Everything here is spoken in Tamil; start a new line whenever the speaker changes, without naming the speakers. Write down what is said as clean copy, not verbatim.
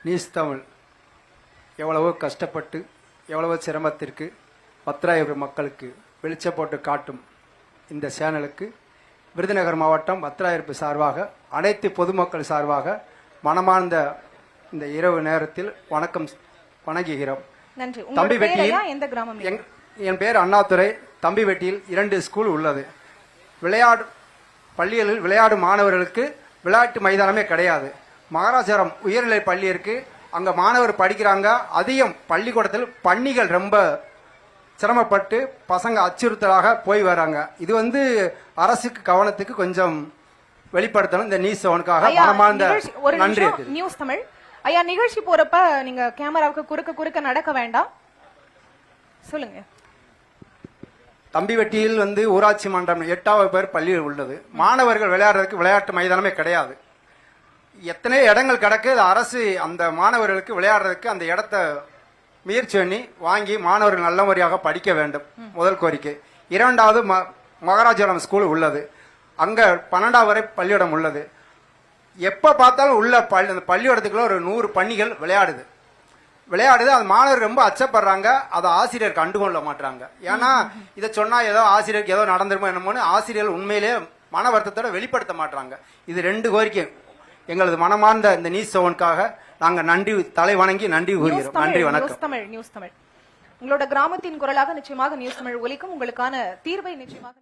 நியூஸ் தமிழ் எவ்வளவோ கஷ்டப்பட்டு எவ்வளவோ சிரமத்திற்கு பத்திராயிருப்பு மக்களுக்கு வெளிச்சம் போட்டு காட்டும் இந்த சேனலுக்கு விருதுநகர் மாவட்டம் பத்திராயிருப்பு சார்பாக அனைத்து பொதுமக்கள் சார்பாக மனமார்ந்த இந்த இரவு நேரத்தில் வணங்குகிறோம்.
நன்றி.
தம்பி வெட்டியில்
எந்த கிராமம்?
என் பேர் அண்ணாதுரை. தம்பி வெட்டியில் 2 ஸ்கூல் உள்ளது. பள்ளிகளில் விளையாடும் மாணவர்களுக்கு விளையாட்டு மைதானமே கிடையாது. மகாராஜாரம் உயர்நிலை பள்ளி இருக்கு, அங்க மாணவர் படிக்கிறாங்க. அதிகம் பள்ளிக்கூடத்தில் பன்னிகள் ரொம்ப சிரமப்பட்டு பசங்க அச்சுறுத்தலாக போய் வராங்க. இது அரசுக்கு கவனத்துக்கு கொஞ்சம் வெளிப்படுத்தணும். இந்த நியூஸ் அவனுக்காக மனமார்ந்த நன்றி.
நியூஸ் தமிழ் ஐயா, நிகழ்ச்சி போறப்ப நீங்க கேமராவுக்கு குறுக்க நடக்க வேண்டாம், சொல்லுங்க.
தம்பிவெட்டியில் ஊராட்சி மன்றம் 8வது பேர் பள்ளியில் உள்ளது. மாணவர்கள் விளையாடுறதுக்கு விளையாட்டு மைதானமே கிடையாது. எத்தனை இடங்கள் கிடக்கு. அரசு அந்த மாணவர்களுக்கு விளையாடுறதுக்கு அந்த இடத்த முயற்சி பண்ணி வாங்கி மாணவர்கள் நல்ல முறையாக படிக்க வேண்டும். முதல் கோரிக்கை. 2வது மகாராஜாரம் ஸ்கூல் உள்ளது. அங்க 12வது வரை பள்ளியிடம் உள்ளது. எப்ப பார்த்தாலும் உள்ள பள்ளியிடத்துக்குள்ள ஒரு 100 பன்னிகள் விளையாடுது. அது மாணவர்கள் ரொம்ப அச்சப்படுறாங்க. அதை ஆசிரியர் கண்டுகொள்ள மாட்டாங்க. ஏன்னா இதை சொன்னா ஏதோ ஆசிரியருக்கு ஏதோ நடந்துருமோ என்னமோன்னு ஆசிரியர்கள் உண்மையிலே மன வருத்தத்தோட வெளிப்படுத்த மாட்டாங்க. இது 2 கோரிக்கை. எங்களது மனமார்ந்த இந்த நியூஸ் செவனுக்காக நாங்க நன்றி தலை வணங்கி நன்றி கூறுகிறோம். நன்றி, வணக்கம்.
நியூஸ் தமிழ் உங்களோட கிராமத்தின் குரலாக நிச்சயமாக நியூஸ் தமிழ் ஒலிக்கும். உங்களுக்கான தீர்வை நிச்சயமாக